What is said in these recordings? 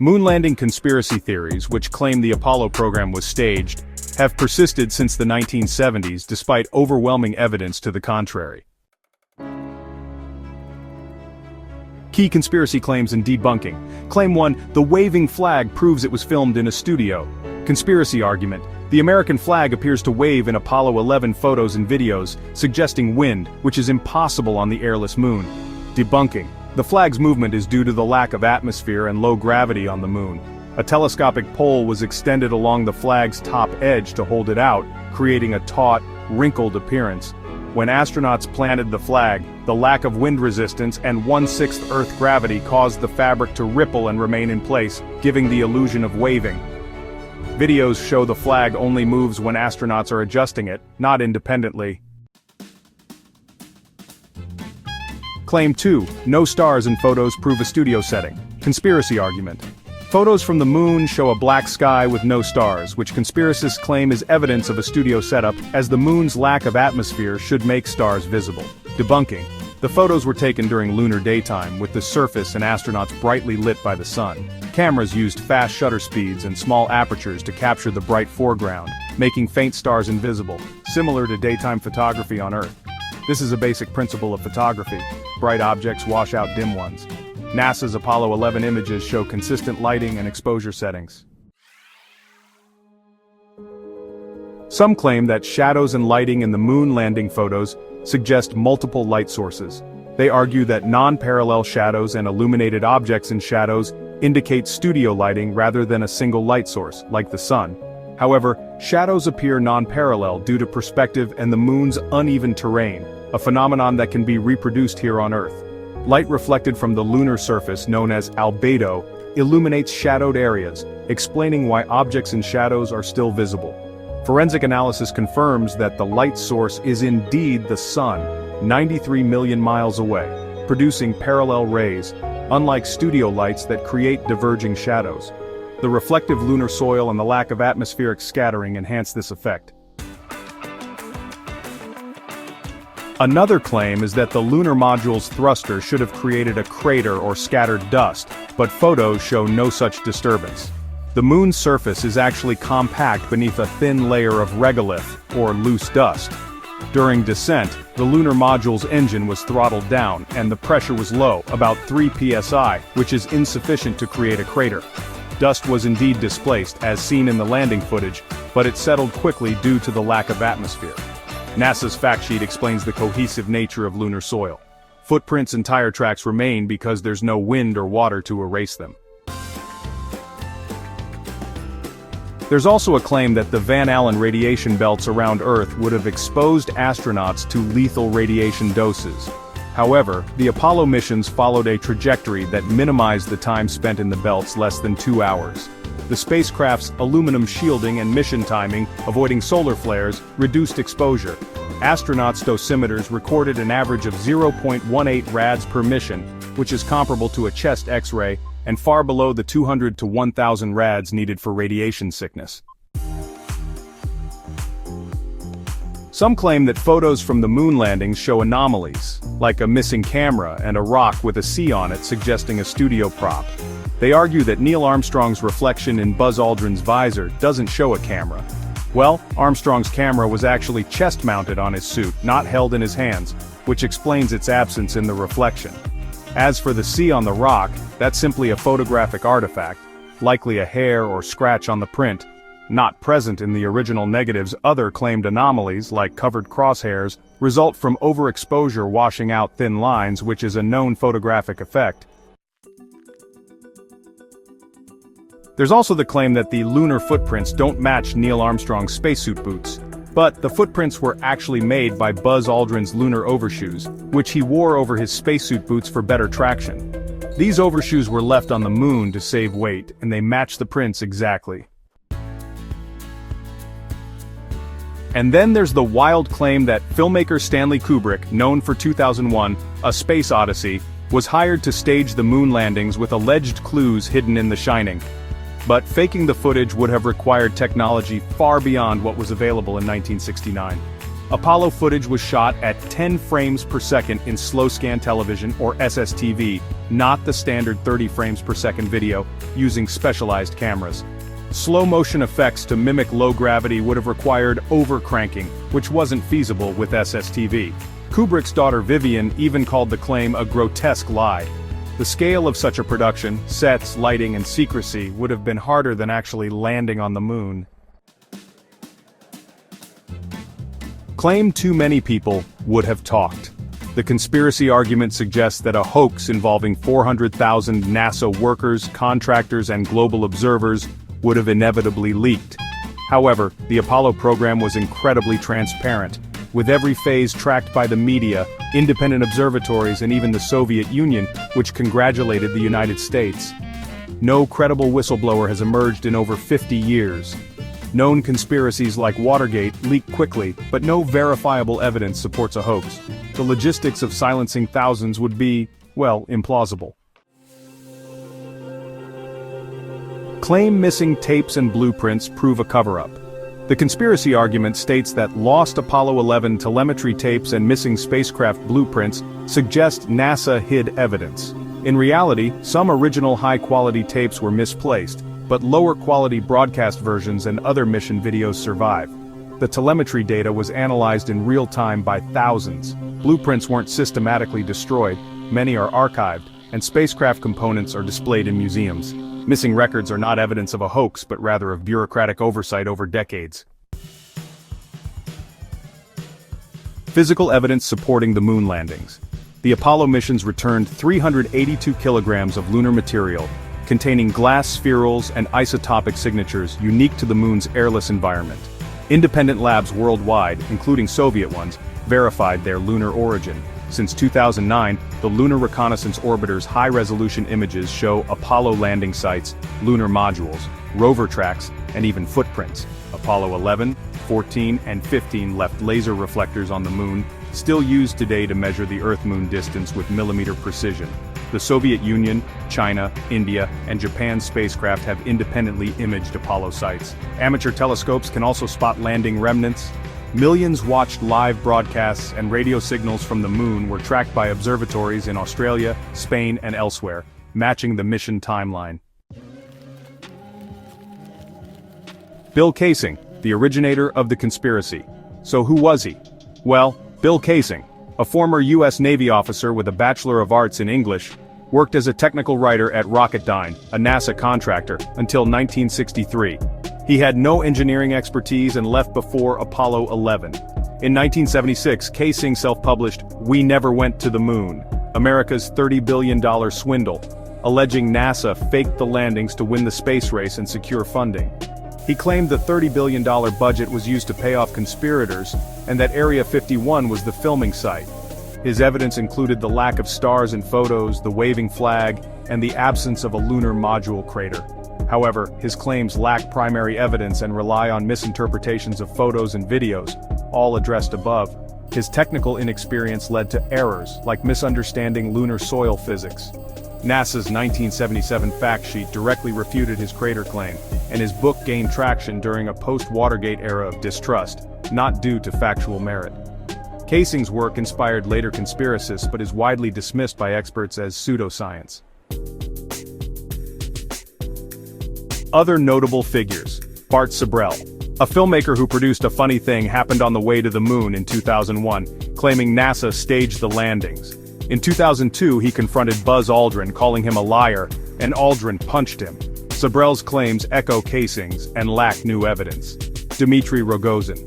Moon landing conspiracy theories, which claim the Apollo program was staged, have persisted since the 1970s despite overwhelming evidence to the contrary. Key conspiracy claims and debunking. Claim 1, the waving flag proves it was filmed in a studio. Conspiracy argument. The American flag appears to wave in Apollo 11 photos and videos, suggesting wind, which is impossible on the airless moon. Debunking. The flag's movement is due to the lack of atmosphere and low gravity on the moon. A telescopic pole was extended along the flag's top edge to hold it out, creating a taut, wrinkled appearance. When astronauts planted the flag, the lack of wind resistance and 1/6 Earth gravity caused the fabric to ripple and remain in place, giving the illusion of waving. Videos show the flag only moves when astronauts are adjusting it, not independently. Claim 2, no stars in photos prove a studio setting. Conspiracy argument. Photos from the moon show a black sky with no stars, which conspiracists claim is evidence of a studio setup, as the moon's lack of atmosphere should make stars visible. Debunking. The photos were taken during lunar daytime, with the surface and astronauts brightly lit by the sun. Cameras used fast shutter speeds and small apertures to capture the bright foreground, making faint stars invisible, similar to daytime photography on Earth. This is a basic principle of photography. Bright objects wash out dim ones. NASA's Apollo 11 images show consistent lighting and exposure settings. Some claim that shadows and lighting in the moon landing photos suggest multiple light sources. They argue that non-parallel shadows and illuminated objects in shadows indicate studio lighting rather than a single light source, like the sun. However, shadows appear non-parallel due to perspective and the moon's uneven terrain, a phenomenon that can be reproduced here on Earth. Light reflected from the lunar surface, known as albedo, illuminates shadowed areas, explaining why objects in shadows are still visible. Forensic analysis confirms that the light source is indeed the sun, 93 million miles away, producing parallel rays, unlike studio lights that create diverging shadows. The reflective lunar soil and the lack of atmospheric scattering enhance this effect. Another claim is that the lunar module's thruster should have created a crater or scattered dust, but photos show no such disturbance. The moon's surface is actually compact beneath a thin layer of regolith, or loose dust. During descent, the lunar module's engine was throttled down, and the pressure was low, about 3 psi, which is insufficient to create a crater. Dust was indeed displaced, as seen in the landing footage, but it settled quickly due to the lack of atmosphere. NASA's fact sheet explains the cohesive nature of lunar soil. Footprints and tire tracks remain because there's no wind or water to erase them. There's also a claim that the Van Allen radiation belts around Earth would have exposed astronauts to lethal radiation doses. However, the Apollo missions followed a trajectory that minimized the time spent in the belts, less than 2 hours. The spacecraft's aluminum shielding and mission timing, avoiding solar flares, reduced exposure. Astronauts' dosimeters recorded an average of 0.18 rads per mission, which is comparable to a chest X-ray, and far below the 200 to 1,000 rads needed for radiation sickness. Some claim that photos from the moon landings show anomalies, like a missing camera and a rock with a C on it suggesting a studio prop. They argue that Neil Armstrong's reflection in Buzz Aldrin's visor doesn't show a camera. Well, Armstrong's camera was actually chest-mounted on his suit, not held in his hands, which explains its absence in the reflection. As for the C on the rock, that's simply a photographic artifact, likely a hair or scratch on the print, not present in the original negative's other claimed anomalies like covered crosshairs, result from overexposure washing out thin lines, which is a known photographic effect. There's also the claim that the lunar footprints don't match Neil Armstrong's spacesuit boots. But the footprints were actually made by Buzz Aldrin's lunar overshoes, which he wore over his spacesuit boots for better traction. These overshoes were left on the moon to save weight, and they match the prints exactly. And then there's the wild claim that filmmaker Stanley Kubrick, known for 2001, A Space Odyssey, was hired to stage the moon landings with alleged clues hidden in The Shining. But faking the footage would have required technology far beyond what was available in 1969. Apollo footage was shot at 10 frames per second in slow-scan television, or SSTV, not the standard 30 frames per second video, using specialized cameras. Slow-motion effects to mimic low gravity would have required over-cranking, which wasn't feasible with SSTV. Kubrick's daughter Vivian even called the claim a grotesque lie. The scale of such a production, sets, lighting, and secrecy would have been harder than actually landing on the moon. Claim too many people would have talked. The conspiracy argument suggests that a hoax involving 400,000 NASA workers, contractors, and global observers would have inevitably leaked. However, the Apollo program was incredibly transparent, with every phase tracked by the media, independent observatories, and even the Soviet Union, which congratulated the United States. No credible whistleblower has emerged in over 50 years. Known conspiracies like Watergate leak quickly, but no verifiable evidence supports a hoax. The logistics of silencing thousands would be, well, implausible. Claim missing tapes and blueprints prove a cover-up. The conspiracy argument states that lost Apollo 11 telemetry tapes and missing spacecraft blueprints suggest NASA hid evidence. In reality, some original high-quality tapes were misplaced, but lower-quality broadcast versions and other mission videos survive. The telemetry data was analyzed in real time by thousands. Blueprints weren't systematically destroyed, many are archived, and spacecraft components are displayed in museums. Missing records are not evidence of a hoax, but rather of bureaucratic oversight over decades. Physical evidence supporting the moon landings. The Apollo missions returned 382 kilograms of lunar material, containing glass spherules and isotopic signatures unique to the moon's airless environment. Independent labs worldwide, including Soviet ones, verified their lunar origin. Since 2009, the Lunar Reconnaissance Orbiter's high-resolution images show Apollo landing sites, lunar modules, rover tracks, and even footprints. Apollo 11, 14, and 15 left laser reflectors on the moon, still used today to measure the Earth-Moon distance with millimeter precision. The Soviet Union, China, India, and Japan's spacecraft have independently imaged Apollo sites. Amateur telescopes can also spot landing remnants. Millions watched live broadcasts, and radio signals from the moon were tracked by observatories in Australia, Spain, and elsewhere, matching the mission timeline. Bill Kaysing, the originator of the conspiracy. So who was he? Well, Bill Kaysing, a former U.S. Navy officer with a Bachelor of Arts in English, worked as a technical writer at Rocketdyne, a NASA contractor, until 1963. He had no engineering expertise and left before Apollo 11. In 1976, Kaysing self-published We Never Went to the Moon, America's $30 billion swindle, alleging NASA faked the landings to win the space race and secure funding. He claimed the $30 billion budget was used to pay off conspirators, and that Area 51 was the filming site. His evidence included the lack of stars in photos, the waving flag, and the absence of a lunar module crater. However, his claims lack primary evidence and rely on misinterpretations of photos and videos, all addressed above. His technical inexperience led to errors, like misunderstanding lunar soil physics. NASA's 1977 fact sheet directly refuted his crater claim, and his book gained traction during a post-Watergate era of distrust, not due to factual merit. Kaysing's work inspired later conspiracists but is widely dismissed by experts as pseudoscience. Other notable figures. Bart Sibrel, a filmmaker who produced A Funny Thing Happened on the Way to the Moon in 2001, claiming NASA staged the landings. In 2002, he confronted Buzz Aldrin, calling him a liar, and Aldrin punched him. Sibrel's claims echo Kaysing's and lack new evidence. Dmitry Rogozin.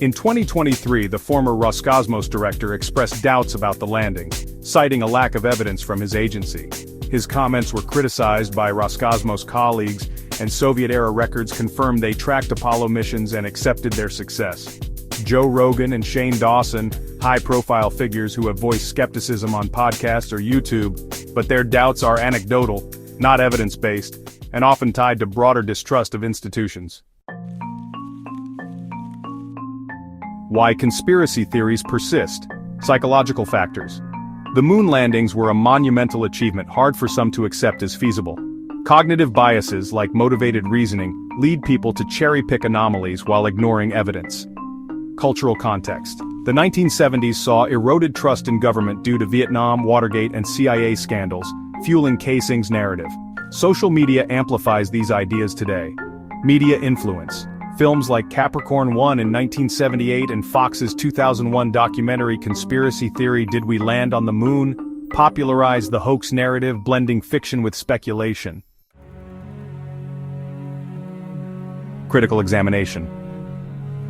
In 2023, the former Roscosmos director expressed doubts about the landings, citing a lack of evidence from his agency. His comments were criticized by Roscosmos colleagues, and Soviet-era records confirmed they tracked Apollo missions and accepted their success. Joe Rogan and Shane Dawson, high-profile figures who have voiced skepticism on podcasts or YouTube, but their doubts are anecdotal, not evidence-based, and often tied to broader distrust of institutions. Why conspiracy theories persist. Psychological factors. The moon landings were a monumental achievement hard for some to accept as feasible. Cognitive biases, like motivated reasoning, lead people to cherry-pick anomalies while ignoring evidence. Cultural context. The 1970s saw eroded trust in government due to Vietnam, Watergate, and CIA scandals, fueling casing's narrative. Social media amplifies these ideas today. Media influence. Films like Capricorn 1 in 1978 and Fox's 2001 documentary Conspiracy Theory Did We Land on the Moon popularized the hoax narrative, blending fiction with speculation. Critical examination.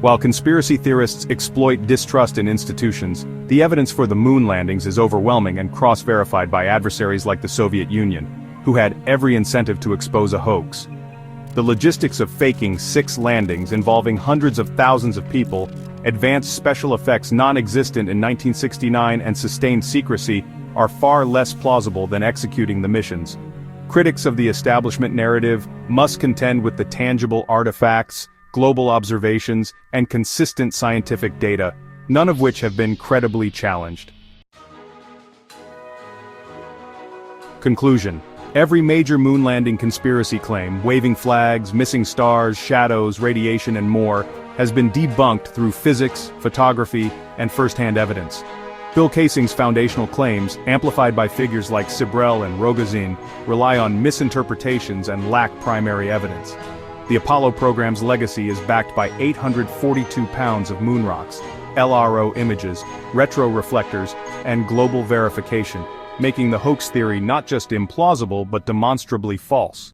While conspiracy theorists exploit distrust in institutions, the evidence for the moon landings is overwhelming and cross-verified by adversaries like the Soviet Union, who had every incentive to expose a hoax. The logistics of faking 6 landings involving hundreds of thousands of people, advanced special effects non-existent in 1969 and sustained secrecy are far less plausible than executing the missions. Critics of the establishment narrative must contend with the tangible artifacts, global observations, and consistent scientific data, none of which have been credibly challenged. Conclusion. Every major moon landing conspiracy claim, waving flags, missing stars, shadows, radiation, and more, has been debunked through physics, photography, and first-hand evidence. Bill Kaysing's foundational claims, amplified by figures like Sibrel and Rogozin, rely on misinterpretations and lack primary evidence. The Apollo program's legacy is backed by 842 pounds of moon rocks, LRO images, retroreflectors, and global verification, making the hoax theory not just implausible but demonstrably false.